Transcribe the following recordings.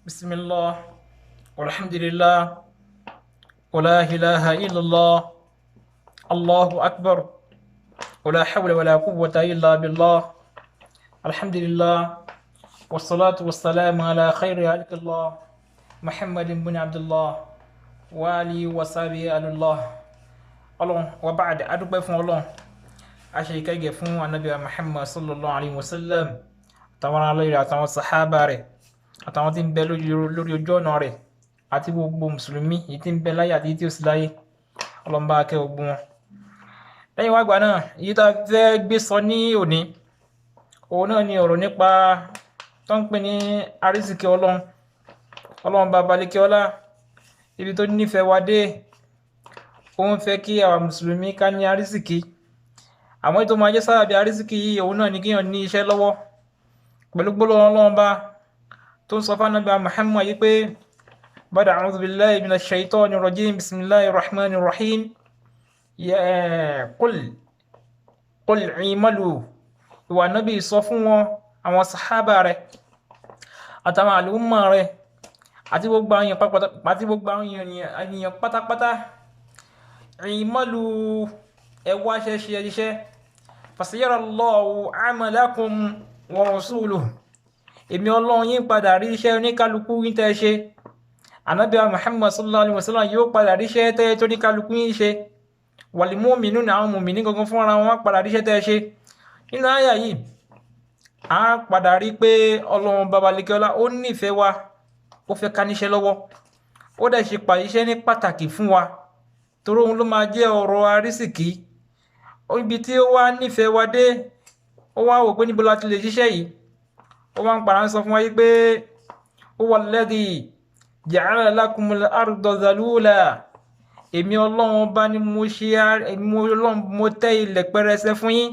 بسم الله والحمد لله ولا إله إلا الله الله أكبر ولا حول ولا قوة إلا بالله الحمد لله والصلاة والسلام على خير خلق الله محمد بن عبد الله وآله وصحبه آل الله ọlọ́run wa ba'd adúpẹ́ fún ọlọ́run a ṣe ìkẹ́gẹ́ fún anabi muhammad sallallahu alayhi wa sallam àtàwọn aláìrè àtàwọn sàhábà rẹ̀ àtàwọn tí ń bẹ lórí ojú ọ̀nà rẹ̀ àti gbogbo mùsùlùmí èyí tí ń bẹ láyé àti tí ó sì láyé ọlọ́run bá kẹ́ gbogbo wọn. lẹ́yìn wá gbà náà èyí tá a fẹ́ gbé sọ ní òní òun náà ni ọ̀rọ̀ nípa tó ń pè ní arísìkí ọlọ́run bá balẹ̀kẹ́ ọlá ibi tó nífẹ̀ẹ́ wa dé ó ń fẹ́ kí àwa mùsùlùmí ká ní arísìkí àmọ́ ètò máa jẹ́ sábàbí arísìkí yìí òun náà ní kíyàn ní iṣẹ́ lọ́wọ́ pẹ̀lú gbólóhùn ọlọ́run bá tó ń sọ fún Ànábì Muhammad yìí pé bàdà a'udhu billahi minash shaitani rajim bismillahir rahmanir rahim qul i'malu ìwà Nábì sọ fún wọn àwọn sàhábà rẹ̀ àtàwọn àlùmọ̀ rẹ̀ àti gbogbo àwọn èèyàn pátápátá i'malu ẹwà ṣiṣẹ́ fasayara Allahu amalakum wa rasuluhu èmi Ọlọ́run yín padà rí iṣẹ́ oníkálukú yín tẹ́ ṣe Ànábì Muhammad sallallahu alaihi wasallam yóò padà rí iṣẹ́ tẹ́ tó oníkálukú yín ṣe wal mu'minuna àwọn mùmìnì gangan fún ara wọn padà rí iṣẹ́ tẹ́ ṣe nínú àyà yìí a padà rí pé Ọlọ́run babalikiola ó nífẹ̀ẹ́ wa ó fẹ́ ká níṣẹ́ lọ́wọ́ ó dẹ̀ ṣe pa iṣẹ́ ní pàtàkì fún wa torí òun ló máa jẹ́ ọ̀rọ̀ arísìkí ibi tí ó wá nífẹ̀ẹ́ wa dé ó wá wò pé níbo la ti lè ṣiṣẹ́ yìí ó wá ń padà ń sọ fún wa yìí pé huwa alladhi ja'ala lakumul arda dhalula èmi Ọlọ́run bá ní mo tẹ́ ilẹ̀ pẹrẹsẹ fún yín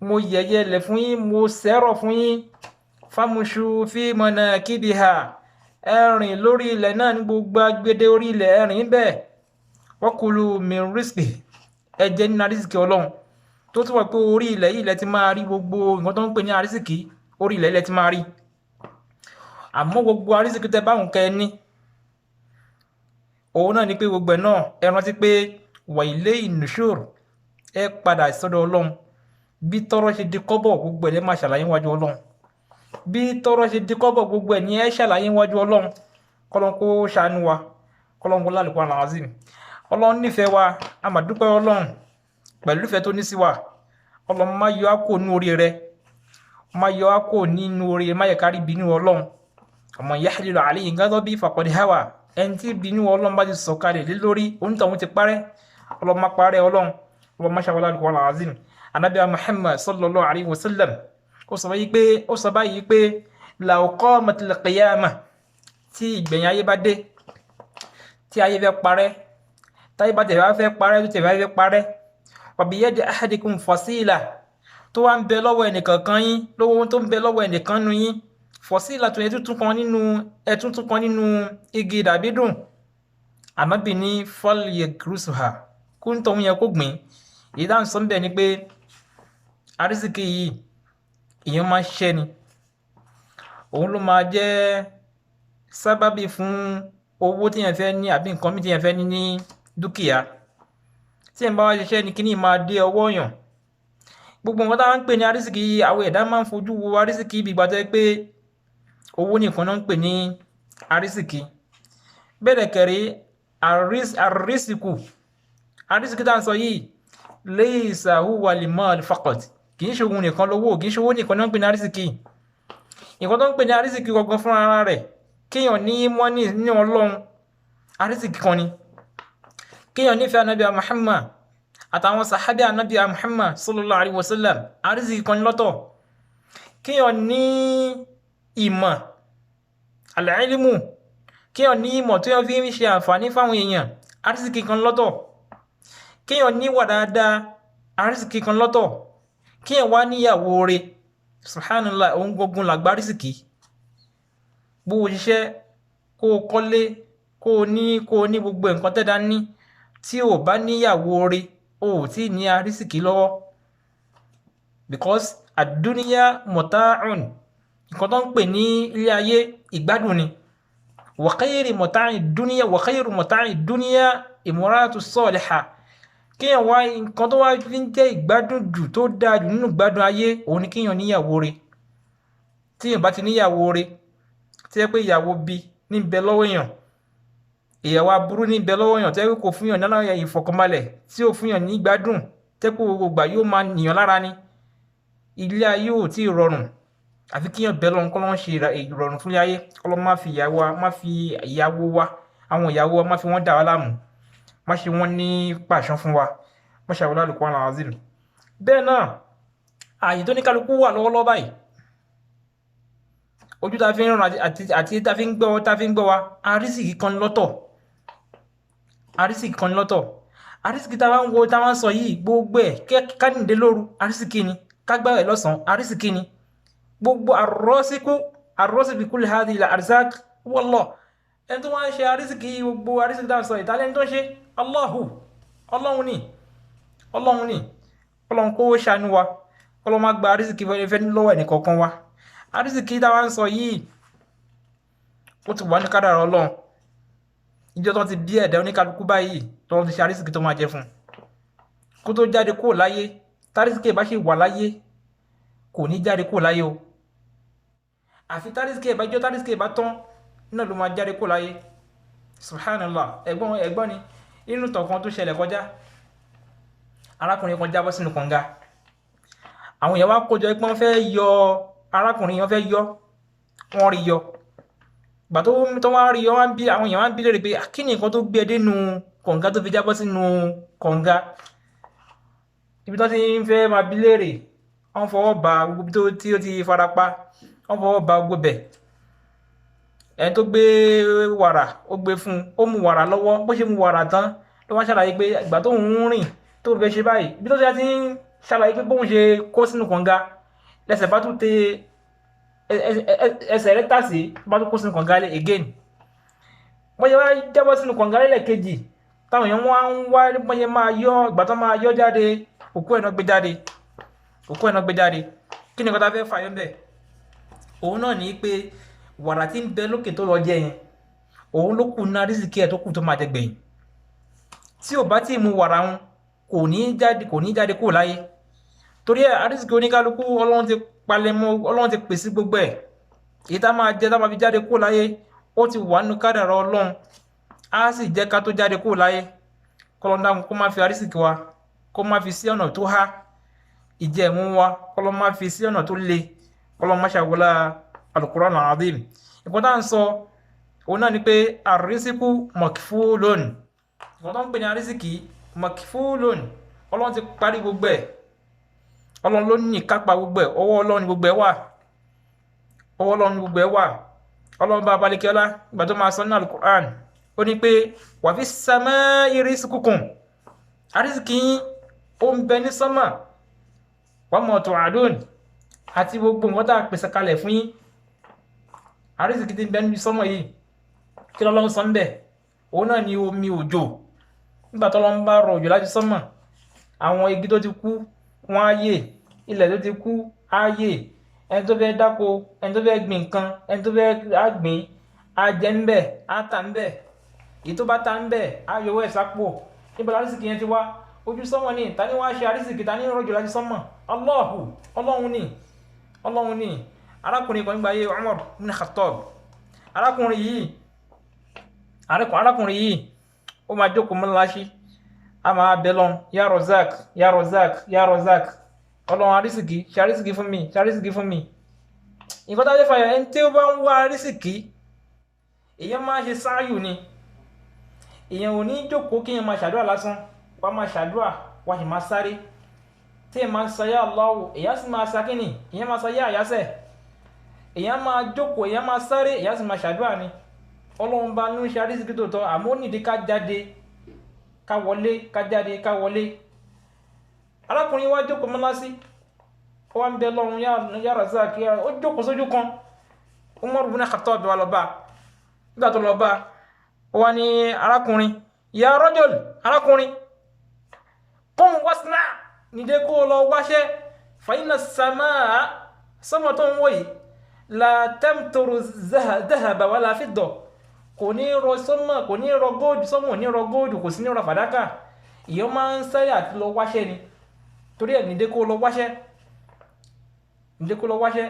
mo yẹ̀yẹ́ ilẹ̀ fún yín mo sẹ́rọ̀ fún yín famushu fi manakibiha ẹ rìn lórí ilẹ̀ náà ní gbogbo agbede orí ilẹ̀ ẹ rìn bẹ́ẹ̀ wakulu min rizqi ẹ jẹ nínú arísìkí Ọlọ́run tó tún wà pé orí ilẹ̀ yìí lẹ ti máa rí gbogbo nǹkan tó ń pè ní arísìkí orí ilẹ̀ lẹ ti máa rí àmọ́ gbogbo arísìkí tẹ báwọn kẹ ní òun náà ni pé gbogbo ẹ̀ náà ẹ rántí pé wa ilayhi nushur ẹ padà sọ́dọ̀ Ọlọ́run bí tọ́rọ̀ ṣe di kọ́bọ̀ gbogbo ẹ̀ lẹ máa ṣàlàyé wájú Ọlọ́run bí tọ́rọ̀ ṣe di kọ́bọ̀ gbogbo ẹ̀ ní ẹ ṣàlàyé wájú Ọlọ́run kọ́lọ́n kó ṣàánú wa kọ́lọ́n kó lálùkọ́ àlàázìm Ọlọ́run nífẹ̀ẹ́ wa a máa dúpẹ́ Ọlọ́run pẹ̀lú ìfẹ́ tó ní sí wa Ọlọ́run má yọ á kò nínú orí rẹ má yọ á kò nínú orí rẹ má yẹ kárí bínú Ọlọ́run ọmọ yahlilu alayhi ghadabi faqad hawa ẹni tí bínú Ọlọ́run bá ti sọ̀kalẹ̀ lé lórí onítọ̀hún ti parẹ́ Ọlọ́run má parẹ́ Ọlọ́run má ṣàwọlá al-Qur'an al-azim Ànábì Muhammad sallallahu alayhi wa sallam ó sọ báyìí pé law qamatil qiyamah tí ìgbẹ̀yìn ayé bá dé tí ayé fẹ́ parẹ́ táyé bá tẹ̀wá fẹ́ parẹ́ tó tẹ̀wá fẹ́ parẹ́ wàbíyẹ́dì ahadikum fasila tó wá ń bẹ lọ́wọ́ ẹnìkankan yín lówó tó ń bẹ lọ́wọ́ ẹnìkan nu yín fasila tó ẹtúntún kan nínú igi dàbídùn Ànábì ní falyagrusuha kó ń tọ̀hún yẹn kó gbìn èyí dáhùn sọ ń bẹ̀ ni pé arísìkí yìí èèyàn máa ń ṣiṣẹ́ ni òun ló máa jẹ́ sábàbí fún owó tíyẹn fẹ́ ní àbí nǹkan mi tíyẹn fẹ́ ní dúkìá tí ẹ̀ ń bá wá ṣiṣẹ́ ní kíní máa dé ọwọ́ yàn gbogbo nǹkan táwọn ń pè ní arísìkí àwọn ẹ̀dá máa ń fojú wo arísìkí ibi ìgbà tó yẹ pé owó nìkan náà ń pè ní arísìkí bẹ́ẹ̀ kẹ̀rí arísìkí tá à ń sọ yìí laysa huwa al-mal faqat kì í ṣe òun nìkan lówó kì í ṣe owó nìkan náà ń pè ní arísìkí nǹkan tó ń pè ní arísìkí gangan fúnra ara rẹ̀ kéèyàn ní mọ́nì ní Ọlọ́run arísìkí kan ni kéèyàn nífẹ̀ẹ́ Ànábì Muhammad àtàwọn sàhábì Ànábì Muhammad sallallahu alaihi wasallam arísìkí kan lọ́tọ̀ kéèyàn ní ìmọ̀ al-ilmu kéèyàn ní ìmọ̀ tó yàn fi ń ṣe àǹfààní fáwọn èèyàn arísìkí kan lọ́tọ̀ kéèyàn ní wà dáadáa arísìkí kan lọ́tọ̀ kéèyàn wá níyàwó rẹ̀ subhanallah òun gbogbo làgbà arísìkí bó o ṣiṣẹ́ kó o kọ́lé kó o ní gbogbo nǹkan tẹ́dá ní tí o bá níyàwó rẹ̀ o ò tí ní arísìkí lọ́wọ́ because ad-dunya mata'un nǹkan tó ń pè ní ilé ayé ìgbádùn ni wa khayri mata'i dunya wa khayru mata'i dunya imra'atu salihah kíyàn wá nǹkan tó wá fi ń jẹ́ ìgbádùn jù tó dáa jù nínú ìgbádùn ayé òun ni kíyàn níyàwó rẹ̀ tíyàn bá ti níyàwó rẹ̀ tí yẹ pé ìyàwó bí ní bẹ lọ́wọ́ èèyàn ìyàwó aburú ní bẹ lọ́wọ́ èèyàn tí yẹ pé kò fún yàn nínú ìfọ̀kànbalẹ̀ tí ò fún yàn ní ìgbádùn tí yẹ pé gbogbo ìgbà yóò máa nìyàn lára ni ilé ayé ò tí ì rọrùn àfi kíyàn bẹ lọ́run kọ́ lọ́n ṣe ìrọ̀rùn fún ilé ayé kọ́ lọ́n má fi ìyàwó wa àwọn ìyàwó wa má fi wọ́n dà wá láàmú má ṣe wọ́n ní pàṣán fún wa má ṣe àwọn Al-Qur'an al-Azim. Bẹ́ẹ̀ náà ààyè tó ní kálukú wà lọ́wọ́lọ́wọ́ báyìí ojú ta fi ń rọrùn àti ta fi ń gbọ́ wa arísìkì kan lọ́tọ̀ arísìkì ta wá ń wo ta wá ń sọ yìí gbogbo ẹ̀ kánìdé lóru arísìkì ni kágbáwẹ̀ lọ́sàn-án arísìkì ni gbogbo arrasiku kulli hadhihi al-arzaq wallah ẹni tó wá ń ṣe arísìkì gbogbo arísìkì ta sọ ìtàlẹ́ni tó ń ṣe ọlọ́run ni ọlọ́run kó ṣàánú wa ọlọ́run má gba arísìkì fẹ́ lọ́wọ́ ẹnì kọ̀ọ̀kan wa arísìkí tá wá ń sọ yìí ó ti wà ní kádàrá ọlọ́run ìjọ tó ti bí ẹ̀dá oníkálukú báyìí tó ti ṣe arísìkí tó máa jẹ fún kó tó jáde kúrò láyé tárísìkí bá ṣe wà láyé kò ní jáde kúrò láyé o àfi tárísìkí bá tán náà ló máa jáde kúrò láyé subhanallah ẹ̀gbọ́n ni inú tọ̀kan tó ṣẹlẹ̀ kọjá arákùnrin kan jábọ́ sínú kànga àwọn èèyàn wá kójọ pé wọ́n fẹ́ yọ arákùnrin yẹn fẹ́ yọ wọ́n rí yọ gbà tó wá rí yọ àwọn èèyàn wá ń bí lérè pé kí ni nǹkan tó gbé ẹ dénú kànga tó fi jábọ́ sínú kànga ibi tó ti ń fẹ́ máa bí lérè wọ́n fọwọ́ ba gbogbo tí ó ti fara pa wọ́n fọwọ́ ba gbogbo bẹ̀ ẹni tó gbé wàrà ó gbé fún ó mú wàrà lọ́wọ́ bó ṣe mú wàrà tán ló wá ṣàlàyé pé ìgbà tó ń rìn tó fẹ́ ṣe báyìí ibi tó ti ń ṣàlàyé pé bóun ṣe kó sínú kànga lẹ́sẹ̀ bá tún tẹ ẹsẹ̀ rẹ̀ tàsí bá tún kó sínú kànga lẹ́ again wọ́n yẹ wá jábọ́ sínú kànga lẹ́ẹ̀kejì táwọn èèyàn wá ń wá wọ́n yẹ máa yọ ìgbà tó máa yọ jáde òkú ẹ̀ náà gbé jáde kí ni nǹkan tá a fẹ́ fàyọ́ bẹ́ẹ̀ òun náà ní pé wàrà tí ń bẹ lókè tó lọ jẹ yẹn òun ló kù ná rísìkí ẹ̀ tó kù tó máa jẹ gbẹ̀yìn tí ò bá tí ì mú wàrà wọn kò ní jáde kúrò láyé torí ẹ̀ àrísìkí oníkálukú ọlọ́run ti palẹ̀mọ́ ọlọ́run ti pèsè gbogbo ẹ̀ èyí tá máa jẹ tá máa fi jáde kúrò láyé ó ti wà nínú kádàrá ọlọ́run á sì jẹ́ ká tó jáde kúrò láyé kọlọ́ndà kó má fi àrísìkí wa kó má fi sí ọ̀nà tó há ìjẹ̀mú wa kọlọ́ má fi sí ọ̀nà tó le kọlọ́ má ṣàwọlá Al-Qur'an al-Azim ìpọ́n tá à ń sọ òun náà ni pé àrísìkú makfulun ìpọ́n tó ń pè ní àrísìkí makfulun ọlọ́run ti parí gbogbo ẹ̀ ọlọ́run ló ní kápá gbogbo ẹ̀ ọwọ́ ọlọ́run ni gbogbo ẹ̀ wà ọlọ́run bá abalikẹ́lá ìgbà tó máa sọ ní Al-Qur'an ó ní pé wa fis samaa'i rizqukum àrísìkí ó ń bẹ ní sánmà wa ma tu'adun àti gbogbo nǹkan tá a pèsè kalẹ̀ fún yín àrísìkí tí ń bẹ níbi sánmà yìí kí lọ́lọ́run sọ ń bẹ̀ òun náà ni omi òjò nígbà tó lọ́n bá rọ̀ òjò láti sánmà àwọn igi tó ti kú wọ́n á yè ilẹ̀ tó ti kú á yè ẹni tó fẹ́ dáko ẹni tó fẹ́ gbìn nǹkan ẹni tó fẹ́ gbìn á jẹ ń bẹ̀ á tà ń bẹ̀ èyí tó bá tà ń bẹ̀ á yọwọ́ ẹ̀ sápò níbo àrísìkí yẹn ti wá ojú sánmà ni ta ni wọ́n á ṣe àrísìkí ta ni rọ̀jò láti sánmà ọlọ́run ni arákùnrin kan nígbà ayé Umar ibn Khattab arákùnrin yìí ó máa jókòó mọ́láṣí a máa bẹ lọ́n ya Razak ọlọ́run àrísìkí ṣe àrísìkí fún mi nǹkan tá a lè fàyà ẹni tí ó bá ń wá àrísìkí èèyàn máa ṣe sáàyù ni èèyàn ò ní jókòó kí èèyàn máa ṣàdúrà lásán wá máa ṣàdúrà wá sì máa sáré tí èèyàn máa ń sayá Allahu èèyàn sì máa sakínì èèyàn máa sayá àyásẹ̀ èèyàn máa jókòó èèyàn máa sáré èèyàn sì máa ṣàdúrà ni ọlọ́run bá ní ṣe àrísìkí tó tọ́ àmọ́ ó nìdí ká jáde ká wọlé arákùnrin wá jókòó mọ́lásí ó wá ń bẹ lọ́run ya Razak ó jókòó sójú kan Umar ibn Khattab wà lọ́ba nígbà tó lọ́ba ó wá ní arákùnrin ya rajul arákùnrin qum wasna nídé kó lọ wáṣẹ́ fa inna as-samaa sọ́mọ̀ tó ń wòye la tamturu dhahaba wala fidda kò ní rọ sọ́mọ̀, kò ní rọ góòdù, sọ́mọ̀ ò ní rọ góòdù, kò sí ní rọ fàdákà. Ìyẹn máa ń sáré àti lọ wáṣẹ́ ni, torí ẹ̀ nídé kó lọ wáṣẹ́, nídé kó lọ wáṣẹ́.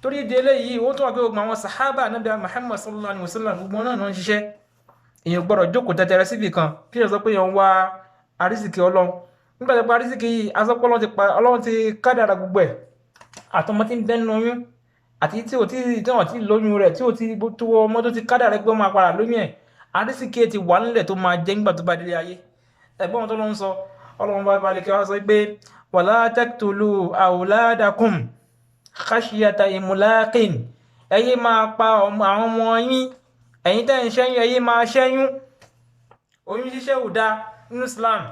Torí ìdí eléyìí ó tún wà pé gbogbo àwọn sàhábà Ànábì Muhammad sallallahu alaihi wasallam gbogbo náà ń ṣiṣẹ́. Èèyàn gbọ́dọ̀ jókòó tẹ́tẹ́rẹ́ síbì kan kí èèyàn sọ pé èèyàn wá àrísìkí Ọlọ́run. Nígbà tó pa àrísìkí yìí, a sọ pé Ọlọ́run ti kádàrá gbogbo ẹ̀. Àtọmọ tí ń bẹ nínú oyún àti tí wọ́n ti lóyún rẹ̀, tí ó ti tó ọmọ tó ti kádàrá pé ó máa padà lóyún ẹ̀, àrísìkí ti wà nílẹ̀ tó máa jẹ nígbà tó bá délé ayé. Ẹ̀gbọ́n wọn tó lọ ń sọ, Ọlọ́run bá balẹ̀ kí wọ́n sọ pé wala taqtulu awladakum khashyata imlaqin. Ẹ yé máa pa àwọn ọmọ yín, ẹ̀yin tẹ́ ń ṣẹ́yún, ẹ yé máa ṣẹ́yún. Oyún ṣíṣẹ́ ò dáa nínú Islam.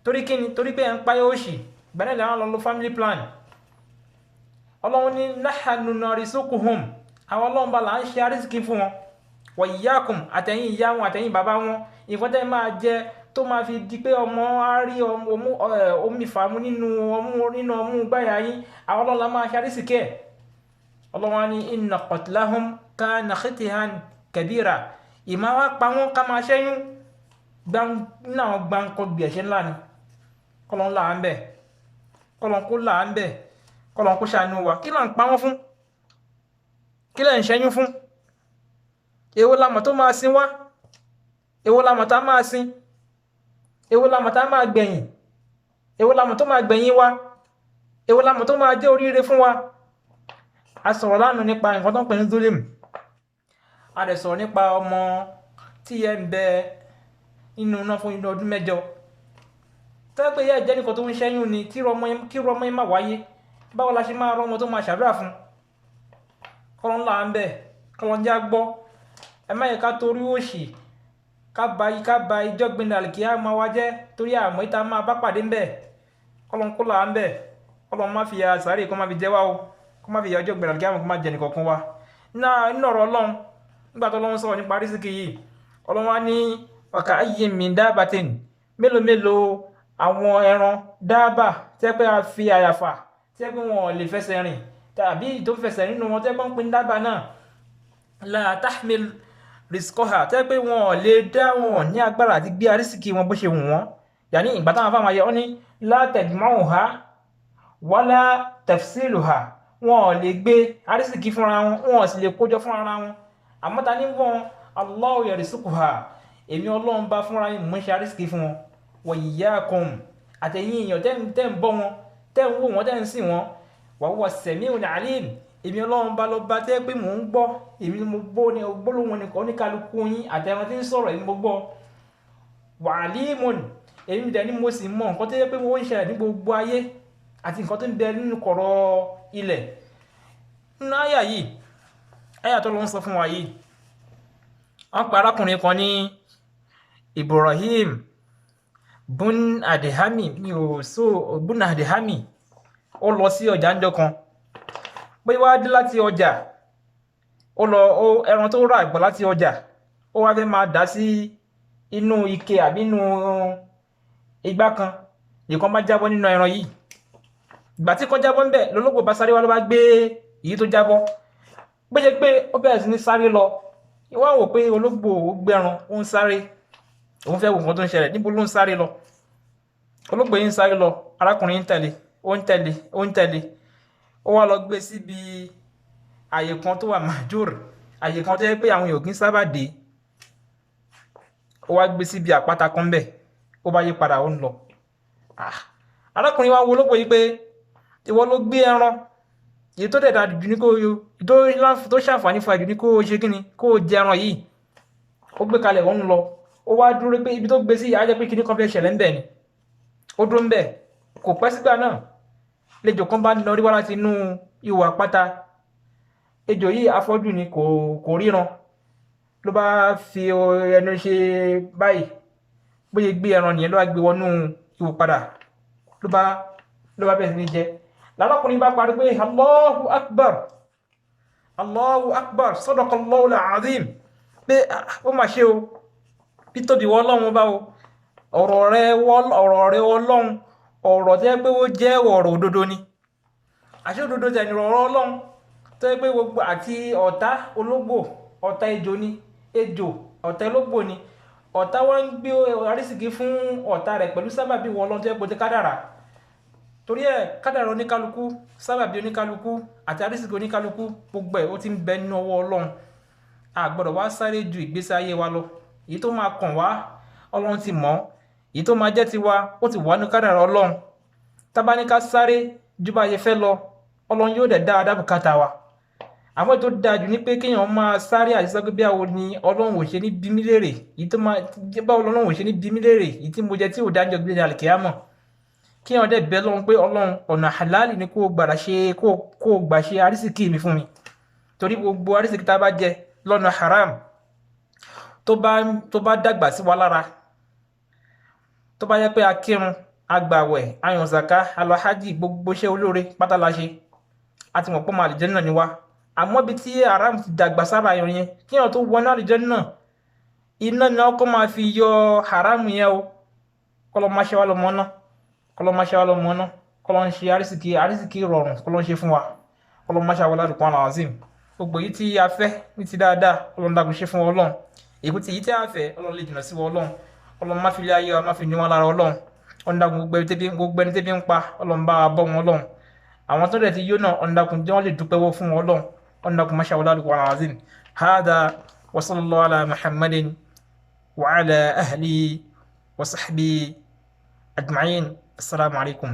Torí kíni? Torí pé ẹ̀ ń páyà òṣì, gbẹ́nẹ̀ làwọn lọ lo family plan. Ọlọ́run ní nahnu narisukuhum, àwọn Ọlọ́run bá là ń ṣe àrísìkí fún wọn. Wa iyyakum, àtẹ̀yìn ìyá wọn àtẹ̀yìn bàbá wọn, ìfọ́n tẹ́ máa jẹ tó máa fi di pé ọmọ á rí omi fàmú nínú ọmú gbáyà yín, àwọn Ọlọ́run la máa ṣe àrísìkí ẹ̀. Ọlọ́run ní inna qatlahum kana khit'an kabira. Ìmá wá pa wọ́n ká máa ṣẹ́yún náà gbáǹkọ́ bí ẹ̀ṣẹ̀ ńlá ni. Kọ́lọ́n là ń bẹ̀, kọ́lọ́n kó là ń bẹ̀, kọ́lọ́n kó ṣàánú wa. Kí là ń pa wọ́n fún? Kí lẹ̀ ń ṣẹ́yún fún? Èwo lamọ̀ tó máa sin wá? Èwo lamọ̀ tá máa sin? Èwo lamọ̀ tá máa gbẹ̀yìn? Èwo lamọ̀ tó máa gbẹ̀yìn wa? Èwo lamọ̀ tó máa jẹ́ oríire fún wa? A sọ̀rọ̀ lánàá nípa nǹkan tó ń pè ní zulim. A dẹ̀ sọ̀rọ̀ nípa ọmọ tí ẹ ń bẹ nínú iná fún inú ọdún 7. Tẹ́ pé yẹ́ jẹ́ nìkan tó ń ṣẹ́yún ni, kí rọmọ yín má wáyé. Báwo la ṣe máa rọmọ tó máa ṣàdúrà fún? Kọ́lọ́n là ń bẹ̀, kọ́lọ́n já gbọ́. Ẹ má yẹ ká torí òṣì ká ba ìjọ́ gbẹ̀ndẹ̀ àlìkíyámà wa jẹ́, torí àmọ́ ìta máa bá pàdé ń bẹ̀. Kọ́lọ́n kó là ń bẹ̀, kọ́lọ́n má fi ya sàárè kó má fi jẹ wá o, kó má fi ya ọjọ́ gbẹ̀ndẹ̀ àlìkíyámà kó má jẹ nìkankan wa. Nínú ọ̀rọ̀ Ọlọ́run, nígbà tó Ọlọ́run sọ̀rọ̀ nípa àrísìkí yìí, Ọlọ́run wá ní wa ka'ayyin min dabbatin, mélòó àwọn ẹran dábà tẹ́ pé a fi àyàfà, tẹ́ pé wọn ò lè fẹsẹ̀ rìn, tàbí tó fẹsẹ̀ nínú wọn tẹ́ pé ń pín dábà náà la tahmil rizqaha, tẹ́ pé wọn ò lè dá wọn ní agbára àti gbé àrísìkí wọn bó ṣe wù wọ́n. Yàní ìgbà táwọn afáwọn ayẹ ọ́ ní la tajma'uha wala tafsiluha, wọn ò lè gbé àrísìkí fúnra wọn, wọn ò sì lè kójọ fúnra wọn. Àmọ́ ta ní wọn Allahu yarzuquha, èmi Ọlọ́run bá fúnra yín mú ṣe àrísìkí fún wọn. Wa iyyakum, àtẹ̀yìn èèyàn tẹ́ ń bọ́ wọn, tẹ́ ń wò wọn, tẹ́ ń sìn wọn. Wa huwa as-sami'ul 'alim, èmi Ọlọ́run bá lọ bá tẹ́ pé mò ń gbọ́, èmi mo gbọ́ ní gbólóhùn nìkan ní kálukú yín àtẹ̀wọn tí ń sọ̀rọ̀ èmi mo gbọ́. Wa 'alimun, èmi dẹ̀ ni mo sì mọ̀ nǹkan tó yẹ pé wọ́n ń ṣẹlẹ̀ ní gbogbo ayé àti nǹkan tó ń bẹ nínú kọ̀rọ̀ ilẹ̀. Nínú àyà yìí, àyà tó lọ ń sọ fún wa yìí, wọ́n pa arákùnrin kan ní Ibrahim bun Adhami, bun Adhami. Ó lọ sí ọjà ńjọ́ kan, pé wá dé láti ọjà, ẹran tó rà gbọ́ láti ọjà, ó wá fẹ́ máa dà sí inú ike àbí inú igbá kan, nìkan bá jábọ́ nínú ẹran yìí. Ìgbà tí kan jábọ́ ńbẹ̀, lológbò bá sáré wá ló bá gbé èyí tó jábọ́. Gbéṣe pé ó bẹ̀rẹ̀ sí ní sáré lọ, ìwá wò pé ológbò ó gbẹran, ó ń sáré, òun fẹ́ wò nǹkan tó ń ṣẹlẹ̀, níbo ló ń sáré lọ. Ológbò yìí ń sáré lọ, arákùnrin ń tẹ̀lé, ó ń tẹ̀lé. Ó wá lọ gbé síbi àyè kan tó wà mahjur, àyè kan tó yẹ pé àwọn èèyàn kì í sábà dé. Ó wá gbé síbi àpáta kan bẹ̀, ó bá yí padà, ó ń lọ. Arákùnrin wá wo ológbò yìí pé ìwọ ló gbé ẹran, èyí tó dẹ̀dà jù ní kó tó ṣàǹfààní fún ẹ̀jù ní kó ṣe kíni, kó jẹ ẹran yìí. Ó gbé kalẹ̀, ó ń lọ. Ó wá dúró pé ibi tó gbé sí ajẹ́ pé kíní kan fẹ́ ṣẹlẹ̀ ń bẹ̀ ni. Ó dúró ń bẹ̀, kò pẹ́ sígbà náà, lejò kan bá lọ rí wá láti inú ihò àpáta. Ejò yìí afọ́jú ni, kò ríran, ló bá fi ẹnu ṣe báyìí, bó ṣe gbé ẹran nìyẹn ló wá gbé wọnú ihò padà, ló bá bẹ̀rẹ̀ sí ní jẹ. Lárákùnrin bá parí pé Allahu Akbar, Allahu Akbar, Sadaqallahul Azim, pé ó mà ṣe o, bí tóbi wọ́ Ọlọ́run bá o, ọ̀rọ̀ rẹ Ọlọ́run, ọ̀rọ̀ tẹ́ pé ó jẹ́ ọ̀rọ̀ òdodo ni. Àṣé òdodo tẹ̀ ní ọ̀rọ̀ Ọlọ́run, tẹ́ pé gbogbo àti ọ̀tá ológbò, ọ̀tá ejò ni, ejò ọ̀tá ológbò ni ọ̀tá wọn ń gbé arísìkí fún ọ̀tá rẹ̀ pẹ̀lú sábàbí wọn Ọlọ́run tó yẹ kó ti kádàrà torí ẹ̀ kádàrà oníkálukú sábàbí oníkálukú àti arísìkí oníkálukú gbogbo ẹ̀ ó ti ń bẹ nínú ọwọ́ Ọlọ́run a gbọ́dọ̀ wá sáré ju ìgbésí ayé wa lọ èyí tó máa kàn wá Ọlọ́run ti mọ̀ èyí tó máa jẹ́ tiwa ó ti wà ní kádàrà Ọlọ́run tá bá ní ká sáré ju bá ṣe fẹ́ lọ Ọlọ́run yóò dẹ̀ dáadáa bùkátà wa àwọn ètò dáa jù ní pé kéèyàn máa sáré àṣìṣe pé bí àwọn ni Ọlọ́run ò ṣe ní bí mí léèrè èyí tó máa báwo Ọlọ́run ò ṣe ní bí mí léèrè èyí tí mo jẹ tí ò dájọ́ gbé ní àlìkíyámọ̀ kéèyàn dẹ̀ bẹ́ lọ́run pé Ọlọ́run ọ̀nà halali ni kó gbà ṣe arísìkí mi fún mi torí gbogbo arísìkí tá a bá jẹ lọ́nà haram tó bá dàgbà sí wa lára tó bá yẹ pé a kírun agbàwẹ̀ ayàn zaka alọ́hájì gbogbo iṣẹ́ olóore pátá la ṣe àti mọ̀ pé ọmọ àlìjẹ́nnà ni wá àmọ́ bí tí haram ti dàgbà sára ayàn yẹn kí èèyàn tó wọnú àlìjẹ́nnà iná ni ọkọ̀ máa fi yọ haram yẹn o kọ́lọ́ máa ṣe wá lọ́mọ náà kọ́lọ́ ń ṣe arísìkí rọrùn kọ́lọ́ ń ṣe fún wa kọ́lọ́ máa ṣe àwọn aládùúgbò alazim gbogbo yìí tí a fẹ́ ní ti dáadáa Ọlọ́run dàgbà ṣe fún Ọlọ́run èkó tí yìí tí a fẹ́ Ọlọ́run lè jìnnà sí Ọlọ́run Ọlọ́run má fi lé ayé wa má fi ní wọn lára Ọlọ́run ọ̀ndàkùn gbogbo ẹni tẹ́bí ń pa Ọlọ́run bá wa bọ́ wọn Ọlọ́run àwọn tó dẹ̀ ti yó náà ọ̀ndàkùn jẹ́ wọ́n lè dúpẹ́ wọ́ fún Ọlọ́run ọ̀ndàkùn má ṣe àwọn aládùúgbò alazim hada wa sallallahu ala muhammadin wa ala ahli wa sahbi ajma'in assalamu alaikum.